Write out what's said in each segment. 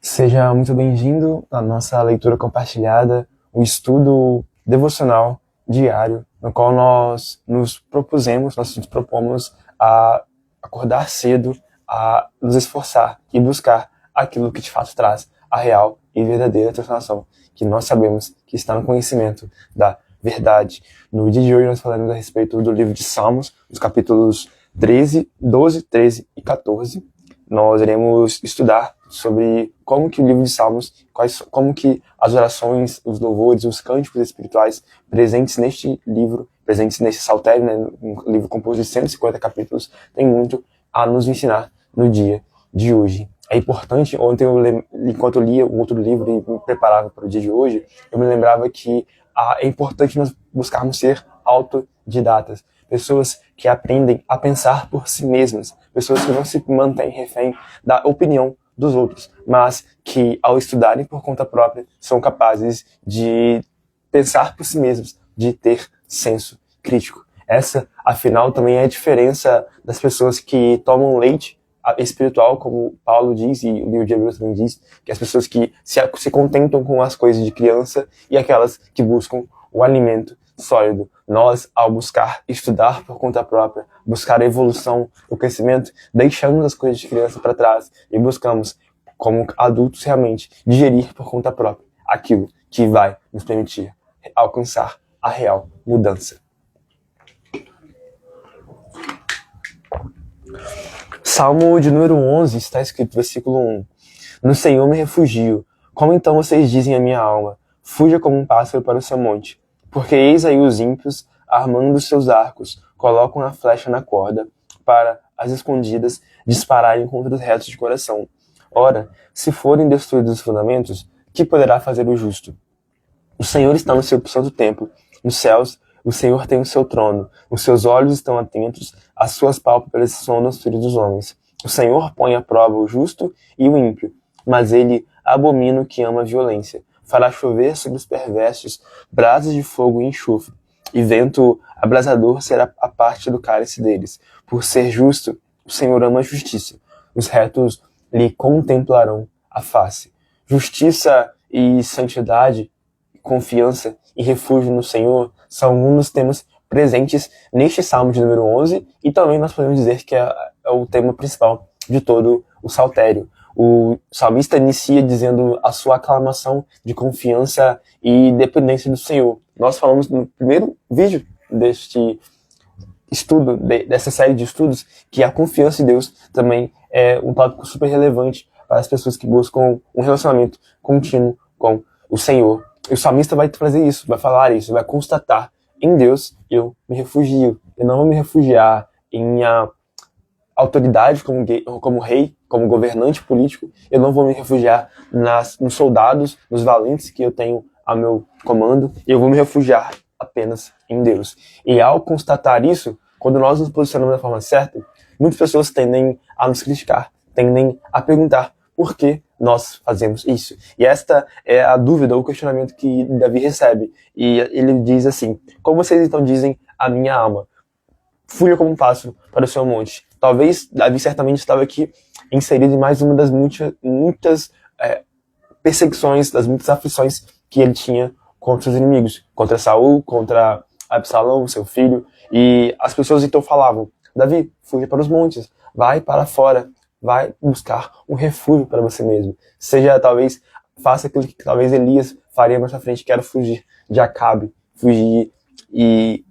Seja muito bem-vindo à nossa leitura compartilhada, o estudo devocional diário, no qual nós nos propomos a acordar cedo, a nos esforçar e buscar aquilo que de fato traz a real e verdadeira transformação, que nós sabemos que está no conhecimento da verdade. No dia de hoje nós falaremos a respeito do livro de Salmos, os capítulos 12, 13 e 14. Nós iremos estudar sobre como que o livro de Salmos, como que as orações, os louvores, os cânticos espirituais presentes neste livro, presentes nesse saltério, né, um livro composto de 150 capítulos, tem muito a nos ensinar no dia de hoje. É importante, ontem enquanto eu lia um outro livro e me preparava para o dia de hoje, eu me lembrava que é importante nós buscarmos ser autodidatas, pessoas que aprendem a pensar por si mesmas, pessoas que não se mantêm refém da opinião dos outros, mas que, ao estudarem por conta própria, são capazes de pensar por si mesmos, de ter senso crítico. Essa, afinal, também é a diferença das pessoas que tomam leite espiritual, como Paulo diz, e o livro de Hebreus também diz, que as pessoas que se contentam com as coisas de criança e aquelas que buscam o alimento sólido. Nós, ao buscar estudar por conta própria, buscar a evolução, o crescimento, deixamos as coisas de criança para trás e buscamos, como adultos realmente, digerir por conta própria aquilo que vai nos permitir alcançar a real mudança. Salmo de número 11 está escrito, versículo 1. No Senhor me refugio. Como então vocês dizem a minha alma? Fuja como um pássaro para o seu monte. Porque eis aí os ímpios, armando os seus arcos, colocam a flecha na corda, para, as escondidas, dispararem contra os retos de coração. Ora, se forem destruídos os fundamentos, que poderá fazer o justo? O Senhor está no seu santo templo. Nos céus, o Senhor tem o seu trono. Os seus olhos estão atentos, as suas pálpebras sondam os filhos dos homens. O Senhor põe à prova o justo e o ímpio, mas ele abomina o que ama a violência. Fará chover sobre os perversos brasas de fogo e enxofre, e vento abrasador será a parte do cálice deles. Por ser justo, o Senhor ama a justiça. Os retos lhe contemplarão a face. Justiça e santidade, confiança e refúgio no Senhor são um dos temas presentes neste Salmo de número 11, e também nós podemos dizer que é o tema principal de todo o saltério. O salmista inicia dizendo a sua aclamação de confiança e dependência do Senhor. Nós falamos no primeiro vídeo deste estudo, dessa série de estudos, que a confiança em Deus também é um tópico super relevante para as pessoas que buscam um relacionamento contínuo com o Senhor. E o salmista vai trazer isso, vai falar isso, vai constatar: em Deus eu me refugio. Eu não vou me refugiar em minha autoridade como rei, como governante político. Eu não vou me refugiar nos soldados, nos valentes que eu tenho a meu comando. Eu vou me refugiar apenas em Deus. E ao constatar isso, quando nós nos posicionamos da forma certa, muitas pessoas tendem a nos criticar, tendem a perguntar por que nós fazemos isso. E esta é a dúvida, o questionamento que Davi recebe. E ele diz assim: como vocês então dizem a minha alma? Fuja como um pássaro para o seu monte. Talvez Davi certamente estava aqui inserido em mais uma das muitas perseguições, das muitas aflições que ele tinha contra os inimigos, contra Saul, contra Absalão, seu filho. E as pessoas então falavam: Davi, fuja para os montes, vai para fora, vai buscar um refúgio para você mesmo. Faça aquilo que talvez Elias faria mais à frente, que era fugir de Acabe, fugir e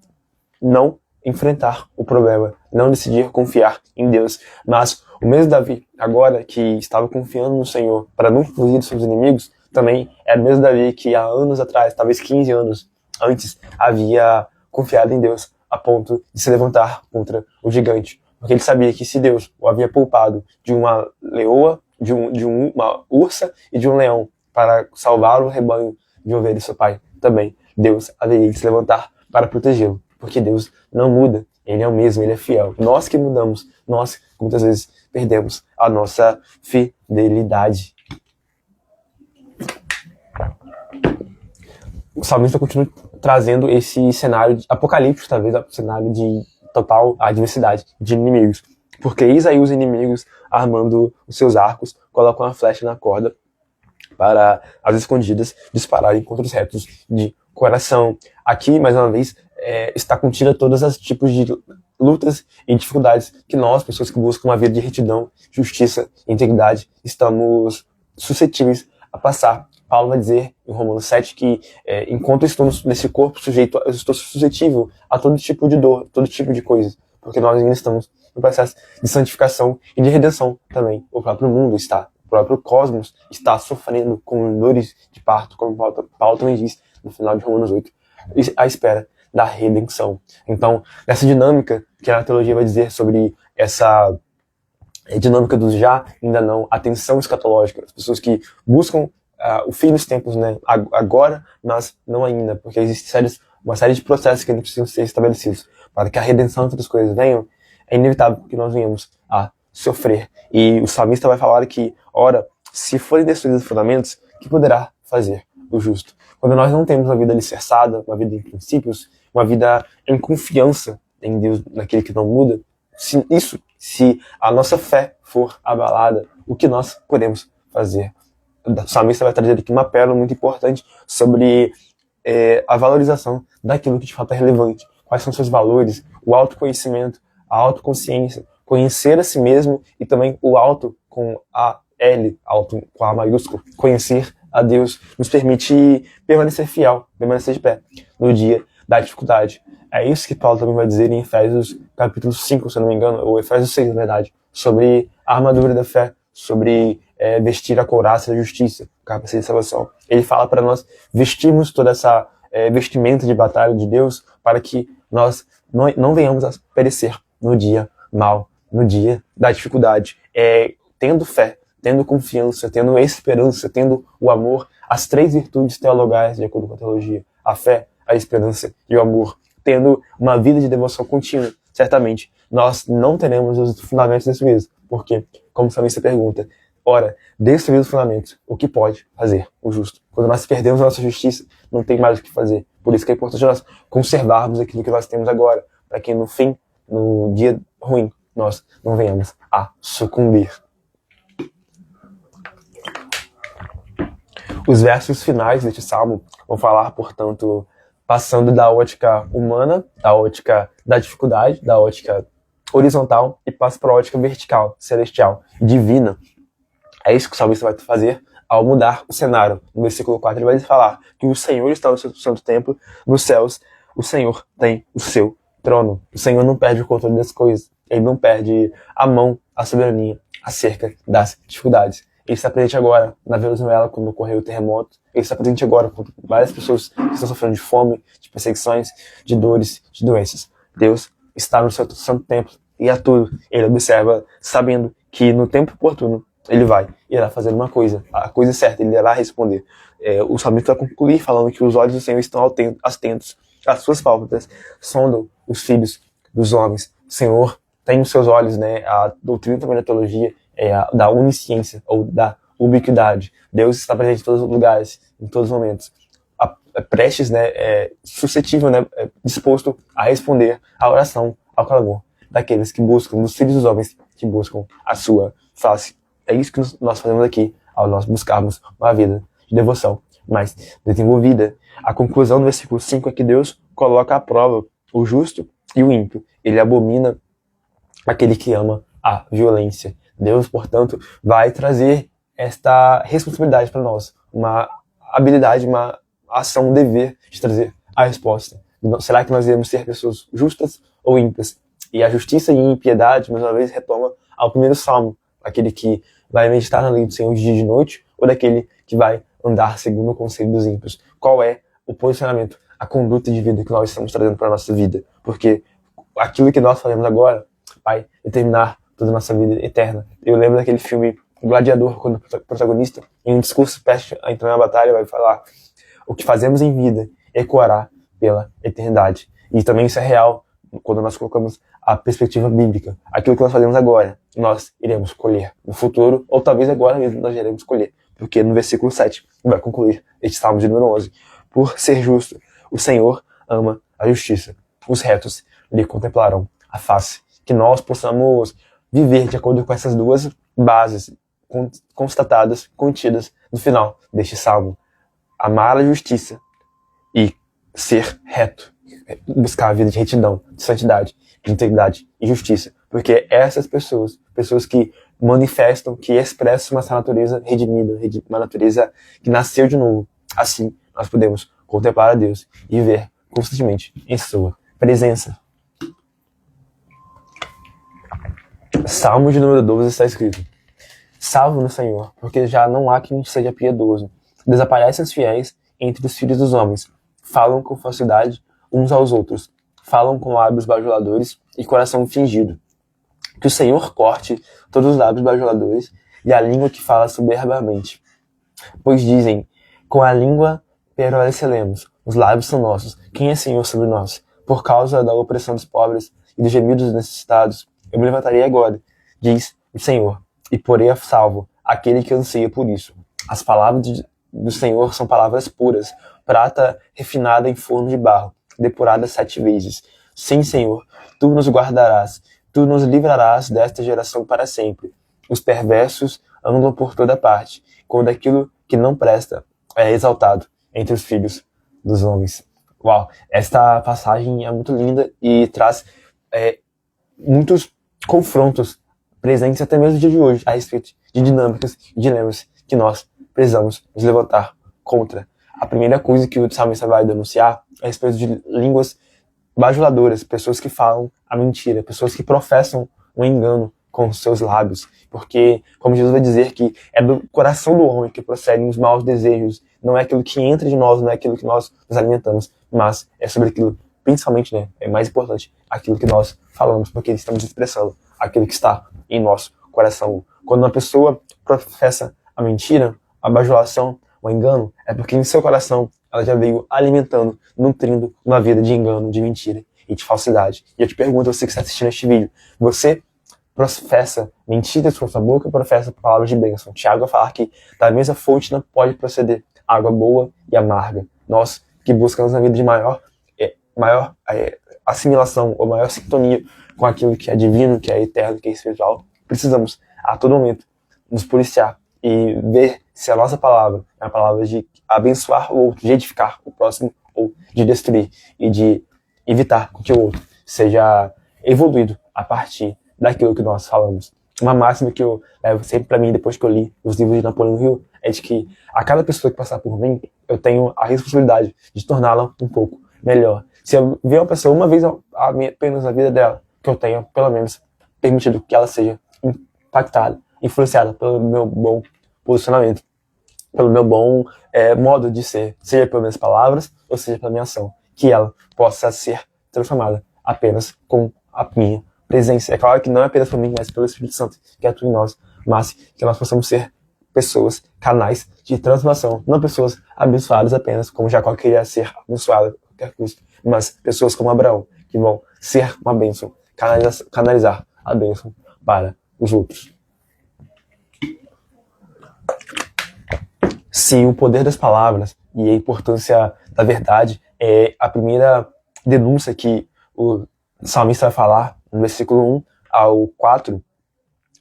não enfrentar o problema, não decidir confiar em Deus. Mas o mesmo Davi, agora que estava confiando no Senhor para não fugir dos seus inimigos, também era o mesmo Davi que há anos atrás, talvez 15 anos antes, havia confiado em Deus a ponto de se levantar contra o gigante. Porque ele sabia que se Deus o havia poupado de uma leoa, de uma ursa e de um leão para salvar o rebanho de ovelhas de seu pai, também Deus haveria de se levantar para protegê-lo. Porque Deus não muda, Ele é o mesmo, Ele é fiel. Nós que mudamos, nós que muitas vezes perdemos a nossa fidelidade. O salmista continua trazendo esse cenário apocalíptico, talvez, cenário de total adversidade, de inimigos. Porque eis aí os inimigos armando os seus arcos, colocam a flecha na corda para as escondidas dispararem contra os retos de coração. Aqui, mais uma vez, está contida todas as tipos de lutas e dificuldades que nós, pessoas que buscam uma vida de retidão, justiça e integridade, estamos suscetíveis a passar. Paulo vai dizer em Romanos 7 que enquanto eu estou nesse corpo sujeito, eu estou suscetível a todo tipo de dor, todo tipo de coisa, porque nós ainda estamos no processo de santificação e de redenção também. O próprio mundo está, o próprio cosmos está sofrendo com dores de parto, como Paulo também diz no final de Romanos 8, à espera da redenção. Então, essa dinâmica que a teologia vai dizer sobre essa dinâmica do já, ainda não, a tensão escatológica, as pessoas que buscam o fim dos tempos, né, agora, mas não ainda, porque existe uma série de processos que ainda precisam ser estabelecidos para que a redenção e outras coisas venham. É inevitável que nós venhamos a sofrer. E o salmista vai falar que, ora, se forem destruídos os fundamentos, o que poderá fazer o justo? Quando nós não temos uma vida alicerçada, uma vida em princípios, uma vida em confiança em Deus, naquele que não muda, se a nossa fé for abalada, o que nós podemos fazer? O salmista vai trazer aqui uma pérola muito importante sobre a valorização daquilo que de fato é relevante. Quais são seus valores, o autoconhecimento, a autoconsciência, conhecer a si mesmo e também o auto com a L, auto com a maiúsculo, conhecer a Deus, nos permite permanecer fiel, permanecer de pé no dia da dificuldade. É isso que Paulo também vai dizer em Efésios capítulo 5, se eu não me engano, ou Efésios 6, na verdade, sobre a armadura da fé, sobre vestir a couraça da justiça, capacete de salvação. Ele fala para nós vestirmos toda essa vestimenta de batalha de Deus para que nós não venhamos a perecer no dia mau, no dia da dificuldade. Tendo fé, tendo confiança, tendo esperança, tendo o amor, as três virtudes teologais, de acordo com a teologia, a fé, a esperança e o amor, tendo uma vida de devoção contínua, certamente nós não teremos os fundamentos destruídos, porque, como o salmista pergunta, ora, destruídos os fundamentos, o que pode fazer o justo? Quando nós perdemos a nossa justiça, não tem mais o que fazer. Por isso que é importante nós conservarmos aquilo que nós temos agora, para que no fim, no dia ruim, nós não venhamos a sucumbir. Os versos finais deste salmo vão falar, portanto, passando da ótica humana, da ótica da dificuldade, da ótica horizontal, e passa para a ótica vertical, celestial, divina. É isso que o salmista vai fazer ao mudar o cenário. No versículo 4 ele vai falar que o Senhor está no seu santo templo, nos céus, o Senhor tem o seu trono. O Senhor não perde o controle das coisas, ele não perde a mão, a soberania acerca das dificuldades. Ele está presente agora na Venezuela, quando ocorreu o terremoto. Ele está presente agora com várias pessoas que estão sofrendo de fome, de perseguições, de dores, de doenças. Deus está no seu santo templo e a tudo ele observa, sabendo que no tempo oportuno ele irá fazer uma coisa, a coisa certa, ele irá responder. O salmista vai concluir falando que os olhos do Senhor estão atentos, as suas pálpebras sondam os filhos dos homens. O Senhor tem nos seus olhos, né, a doutrina também da teologia, da onisciência, ou da ubiquidade. Deus está presente em todos os lugares, em todos os momentos. Prestes, né, suscetível, né, disposto a responder à oração, ao clamor daqueles que buscam, dos filhos dos homens que buscam a sua face. É isso que nós fazemos aqui, ao nós buscarmos uma vida de devoção mais desenvolvida. A conclusão do versículo 5 é que Deus coloca à prova o justo e o ímpio. Ele abomina aquele que ama a violência. Deus, portanto, vai trazer esta responsabilidade para nós, uma habilidade, uma ação, um dever de trazer a resposta. Será que nós devemos ser pessoas justas ou ímpias? E a justiça e a impiedade, mais uma vez, retoma ao primeiro salmo, aquele que vai meditar na lei do Senhor de dia e de noite, ou daquele que vai andar segundo o conselho dos ímpios. Qual é o posicionamento, a conduta de vida que nós estamos trazendo para a nossa vida? Porque aquilo que nós fazemos agora vai determinar toda a nossa vida eterna. Eu lembro daquele filme Gladiador, quando o protagonista, em um discurso prestes a entrar na batalha, vai falar: o que fazemos em vida ecoará pela eternidade. E também isso é real quando nós colocamos a perspectiva bíblica. Aquilo que nós fazemos agora, nós iremos colher no futuro, ou talvez agora mesmo nós iremos colher. Porque no versículo 7 vai concluir este salmo de número 11. Por ser justo, o Senhor ama a justiça. Os retos lhe contemplarão a face. Que nós possamos viver de acordo com essas duas bases, constatadas, contidas no final deste salmo. Amar a justiça e ser reto, buscar a vida de retidão, de santidade, de integridade e justiça. Porque essas pessoas que manifestam, que expressam essa natureza redimida, uma natureza que nasceu de novo, assim nós podemos contemplar a Deus e ver constantemente em sua presença. Salmo de número 12 está escrito: Salvo no Senhor, porque já não há quem seja piedoso. Desaparecem os fiéis entre os filhos dos homens. Falam com falsidade uns aos outros. Falam com lábios bajuladores e coração fingido. Que o Senhor corte todos os lábios bajuladores e a língua que fala soberbamente. Pois dizem, com a língua prevaleceremos, os lábios são nossos. Quem é Senhor sobre nós? Por causa da opressão dos pobres e dos gemidos dos necessitados, eu me levantarei agora, diz o Senhor, e porei a salvo aquele que anseia por isso. As palavras do Senhor são palavras puras, prata refinada em forno de barro, depurada 7 vezes. Sim, Senhor, tu nos guardarás, tu nos livrarás desta geração para sempre. Os perversos andam por toda parte, quando aquilo que não presta é exaltado entre os filhos dos homens. Uau, esta passagem é muito linda e traz muitos confrontos presentes até mesmo no dia de hoje, a respeito de dinâmicas e dilemas que nós precisamos nos levantar contra. A primeira coisa que o salmista vai denunciar é a respeito de línguas bajuladoras, pessoas que falam a mentira, pessoas que professam o engano com os seus lábios, porque, como Jesus vai dizer, que é do coração do homem que procedem os maus desejos, não é aquilo que entra de nós, não é aquilo que nós nos alimentamos, mas é sobre aquilo, principalmente, é mais importante, aquilo que nós falamos, porque estamos expressando aquilo que está em nosso coração. Quando uma pessoa professa a mentira, a bajulação, o engano, é porque em seu coração ela já veio alimentando, nutrindo uma vida de engano, de mentira e de falsidade. E eu te pergunto, você que está assistindo este vídeo, você professa mentiras com sua boca ou professa palavras de bênção? Tiago vai falar que da mesma fonte não pode proceder água boa e amarga. Nós que buscamos na vida de maior assimilação ou maior sintonia com aquilo que é divino, que é eterno, que é espiritual, precisamos a todo momento nos policiar e ver se a nossa palavra é a palavra de abençoar o outro, de edificar o próximo ou de destruir e de evitar que o outro seja evoluído a partir daquilo que nós falamos. Uma máxima que eu levo sempre para mim depois que eu li os livros de Napoleão Hill é de que a cada pessoa que passar por mim, eu tenho a responsabilidade de torná-la um pouco melhor. Se eu ver uma pessoa uma vez apenas na vida dela, que eu tenha pelo menos permitido que ela seja impactada, influenciada pelo meu bom posicionamento, pelo meu bom modo de ser, seja pelas minhas palavras ou seja pela minha ação, que ela possa ser transformada apenas com a minha presença. É claro que não é apenas por mim, mas pelo Espírito Santo que atua em nós, mas que nós possamos ser pessoas, canais de transformação, não pessoas abençoadas apenas, como Jacó queria ser abençoado a qualquer custo, mas pessoas como Abraão, que vão ser uma bênção, canalizar a bênção para os outros. Se o poder das palavras e a importância da verdade é a primeira denúncia que o salmista vai falar no versículo 1 ao 4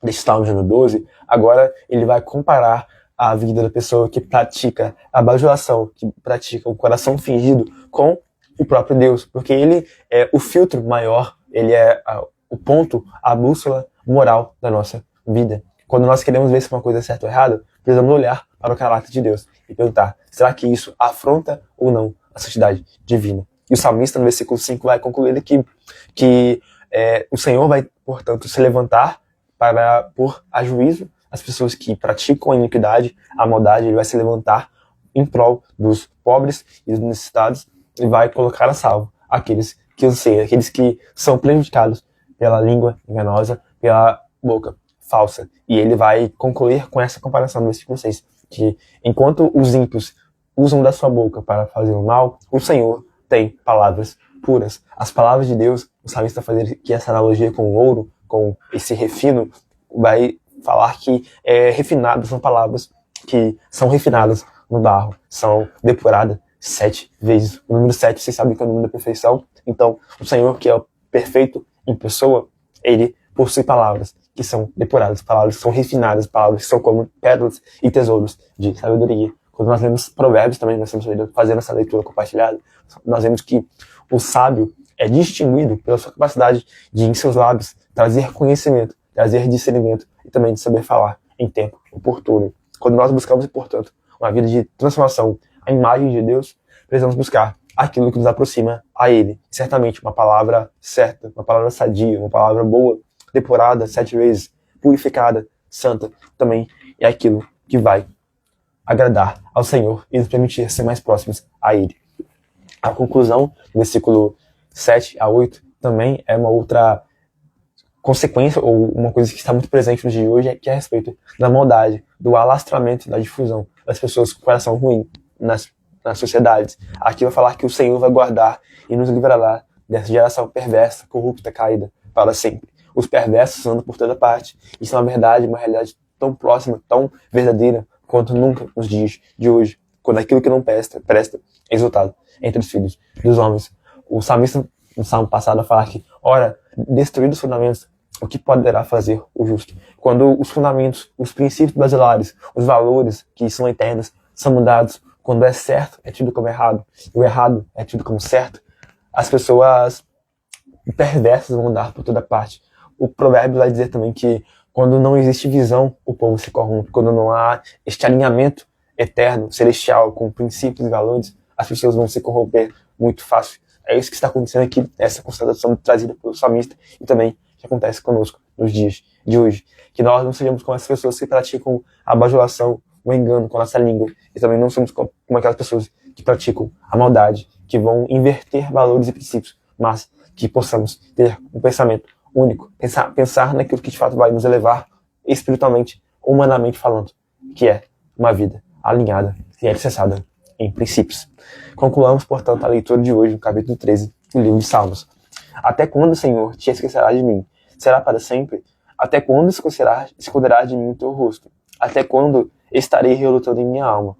deste Salmo de 12, agora ele vai comparar a vida da pessoa que pratica a bajulação, que pratica o coração fingido com o próprio Deus, porque ele é o filtro maior, ele é o ponto, a bússola moral da nossa vida. Quando nós queremos ver se uma coisa é certa ou errada, precisamos olhar para o caráter de Deus e perguntar, será que isso afronta ou não a santidade divina? E o salmista, no versículo 5, vai concluir aqui que o Senhor vai, portanto, se levantar para pôr a juízo as pessoas que praticam a iniquidade, a maldade. Ele vai se levantar em prol dos pobres e dos necessitados e vai colocar a salvo aqueles que anseiam, aqueles que são prejudicados pela língua enganosa, pela boca falsa. E ele vai concluir com essa comparação no versículo 6, que enquanto os ímpios usam da sua boca para fazer o mal, o Senhor tem palavras puras. As palavras de Deus, o salmista faz aqui essa analogia com o ouro, com esse refino, vai falar que refinadas são palavras que são refinadas no barro, são depuradas 7 vezes. O número 7, vocês sabem que é o número da perfeição. Então, o Senhor, que é o perfeito em pessoa, ele possui palavras que são depuradas, palavras que são refinadas, palavras que são como pérolas e tesouros de sabedoria. Quando nós lemos Provérbios também, nós estamos fazendo essa leitura compartilhada, nós vemos que o sábio é distinguido pela sua capacidade de, em seus lábios, trazer conhecimento, trazer discernimento e também de saber falar em tempo oportuno. Quando nós buscamos, portanto, uma vida de transformação à imagem de Deus, precisamos buscar aquilo que nos aproxima a Ele. Certamente, uma palavra certa, uma palavra sadia, uma palavra boa, depurada 7 vezes, purificada, santa, também é aquilo que vai agradar ao Senhor e nos permitir ser mais próximos a Ele. A conclusão, do versículo 7 a 8, também é uma outra consequência, ou uma coisa que está muito presente no dia de hoje, que é a respeito da maldade, do alastramento, da difusão das pessoas com coração ruim nas sociedades. Aqui vai falar que o Senhor vai guardar e nos livrará dessa geração perversa, corrupta, caída, para sempre. Os perversos andam por toda parte. Isso é uma verdade, uma realidade tão próxima, tão verdadeira, quanto nunca nos dias de hoje, quando aquilo que não presta é exaltado entre os filhos dos homens. O salmista, no salmo passado, fala que, ora, destruídos os fundamentos, o que poderá fazer o justo? Quando os fundamentos, os princípios basilares, os valores que são eternos, são mudados, quando é certo, é tido como errado, e o errado é tido como certo, as pessoas perversas vão andar por toda parte. O provérbio vai dizer também que quando não existe visão, o povo se corrompe. Quando não há este alinhamento eterno, celestial, com princípios e valores, as pessoas vão se corromper muito fácil. É isso que está acontecendo aqui, essa constatação trazida pelo salmista e também que acontece conosco nos dias de hoje. Que nós não sejamos como as pessoas que praticam a bajulação, o engano com a nossa língua, e também não somos como aquelas pessoas que praticam a maldade, que vão inverter valores e princípios, mas que possamos ter um pensamento único, pensar naquilo que de fato vai nos elevar espiritualmente, humanamente falando, que é uma vida alinhada e alicerçada em princípios. Concluamos, portanto, a leitura de hoje, no capítulo 13 do livro de Salmos. Até quando, Senhor, te esquecerás de mim? Será para sempre? Até quando esconderás de mim o teu rosto? Até quando estarei relutando em minha alma,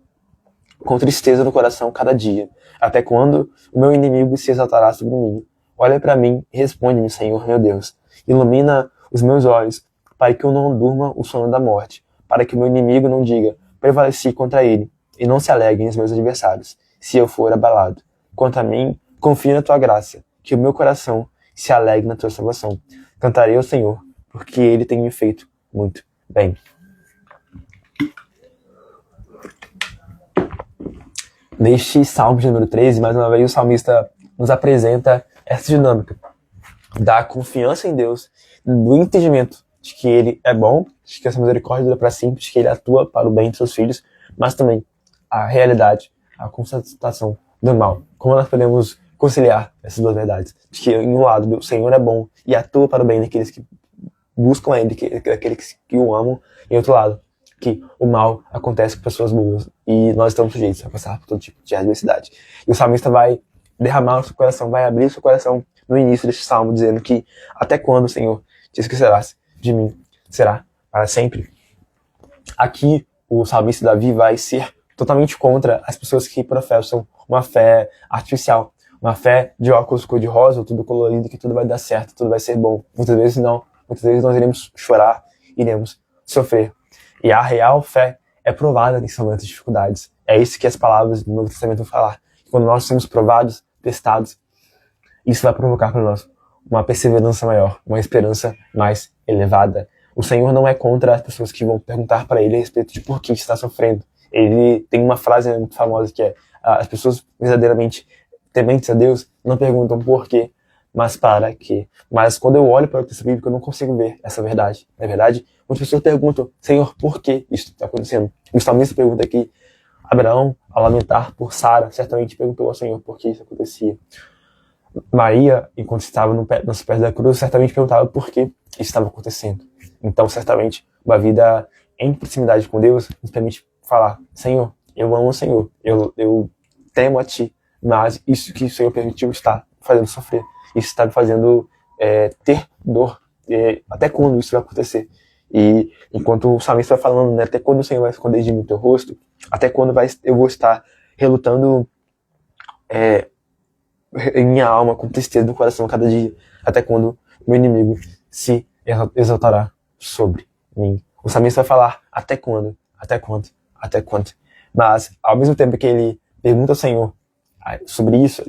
com tristeza no coração cada dia? Até quando o meu inimigo se exaltará sobre mim? Olha para mim e responde-me, Senhor, meu Deus. Ilumina os meus olhos, para que eu não durma o sono da morte, para que o meu inimigo não diga, prevaleci contra ele, e não se alegrem os meus adversários, se eu for abalado. Quanto a mim, confio na tua graça, que o meu coração se alegre na tua salvação. Cantarei ao Senhor, porque ele tem me feito muito bem. Neste Salmo de número 13, mais uma vez o salmista nos apresenta essa dinâmica da confiança em Deus, do entendimento de que Ele é bom, de que essa misericórdia dura para sempre, de que Ele atua para o bem de seus filhos, mas também a realidade, a constatação do mal. Como nós podemos conciliar essas duas verdades? De que, em um lado, o Senhor é bom e atua para o bem daqueles que buscam Ele, daqueles que o amam, e, em outro lado, que o mal acontece com pessoas boas e nós estamos sujeitos a passar por todo tipo de adversidade. E o salmista vai derramar o seu coração, vai abrir o seu coração no início deste salmo, dizendo que até quando, Senhor, te esquecerás de mim? Será para sempre? Aqui, o salmista Davi vai ser totalmente contra as pessoas que professam uma fé artificial, uma fé de óculos cor-de-rosa, tudo colorido, que tudo vai dar certo, tudo vai ser bom. Muitas vezes não. Muitas vezes nós iremos chorar, iremos sofrer. E a real fé é provada nesse momento de dificuldades. É isso que as palavras do Novo Testamento vão falar. Quando nós somos provados, testados, isso vai provocar para nós uma perseverança maior, uma esperança mais elevada. O Senhor não é contra as pessoas que vão perguntar para Ele a respeito de por que está sofrendo. Ele tem uma frase muito famosa que é: as pessoas verdadeiramente tementes a Deus não perguntam por quê, mas para quê. Mas quando eu olho para o texto bíblico, eu não consigo ver essa verdade. Na verdade, muitas pessoas perguntam: Senhor, por que isso está acontecendo? O salmista pergunta aqui: Abraão, ao lamentar por Sara, certamente perguntou ao Senhor por que isso acontecia. Maria, enquanto estava nos pés da cruz, certamente perguntava por que isso estava acontecendo. Então, certamente, uma vida em proximidade com Deus nos permite falar: Senhor, eu amo o Senhor, eu temo a Ti, mas isso que o Senhor permitiu está fazendo sofrer, isso está me fazendo ter dor. Até quando isso vai acontecer? E enquanto o salmista vai falando, né, até quando o Senhor vai esconder de mim o teu rosto? Até quando eu vou estar relutando em minha alma, com tristeza no coração cada dia? Até quando meu inimigo se exaltará sobre mim. O salmista vai falar, até quando? Até quando? Até quando? Mas, ao mesmo tempo que ele pergunta ao Senhor sobre isso,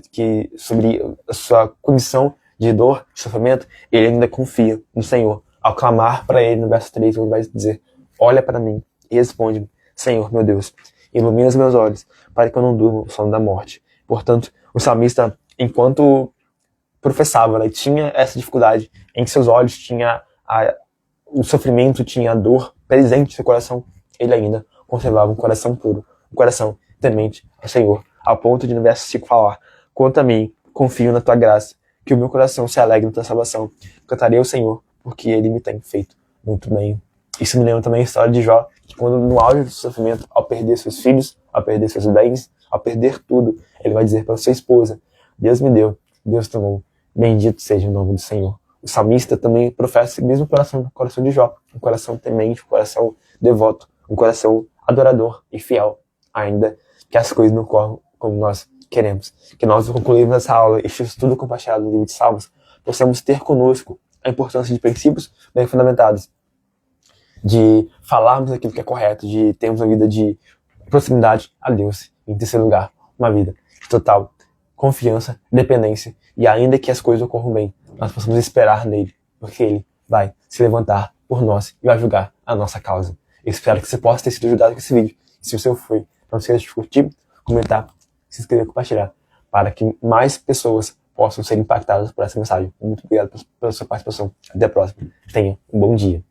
sobre a sua condição de dor, de sofrimento, ele ainda confia no Senhor. Ao clamar para ele, no verso 3, ele vai dizer, olha para mim e responde-me, Senhor, meu Deus, ilumina os meus olhos, para que eu não durma o sono da morte. Portanto, o salmista, enquanto professava, né, tinha essa dificuldade em que seus olhos tinha o sofrimento, tinha a dor presente no seu coração, ele ainda conservava um coração puro, um coração temente ao Senhor, ao ponto de no verso 5 falar, quanto a mim, confio na tua graça, que o meu coração se alegre na tua salvação. Cantarei ao Senhor, porque ele me tem feito muito bem. Isso me lembra também a história de Jó, que quando no auge do sofrimento, ao perder seus filhos, ao perder seus bens, ao perder tudo, ele vai dizer para sua esposa, Deus me deu, Deus tomou, bendito seja o nome do Senhor. O salmista também professa o mesmo coração de Jó, um coração temente, um coração devoto, um coração adorador e fiel, ainda que as coisas não corram como nós queremos. Que nós concluímos essa aula, este estudo compartilhado do livro de Salmos, possamos ter conosco a importância de princípios bem fundamentados, de falarmos aquilo que é correto, de termos uma vida de proximidade a Deus, em terceiro lugar, uma vida de total confiança, dependência, e ainda que as coisas ocorram bem, nós possamos esperar nele, porque ele vai se levantar por nós e vai julgar a nossa causa. Eu espero que você possa ter sido ajudado com esse vídeo. E se você foi, não esqueça de curtir, comentar, se inscrever e compartilhar, para que mais pessoas possam ser impactadas por essa mensagem. Muito obrigado pela sua participação. Até a próxima. Tenha um bom dia.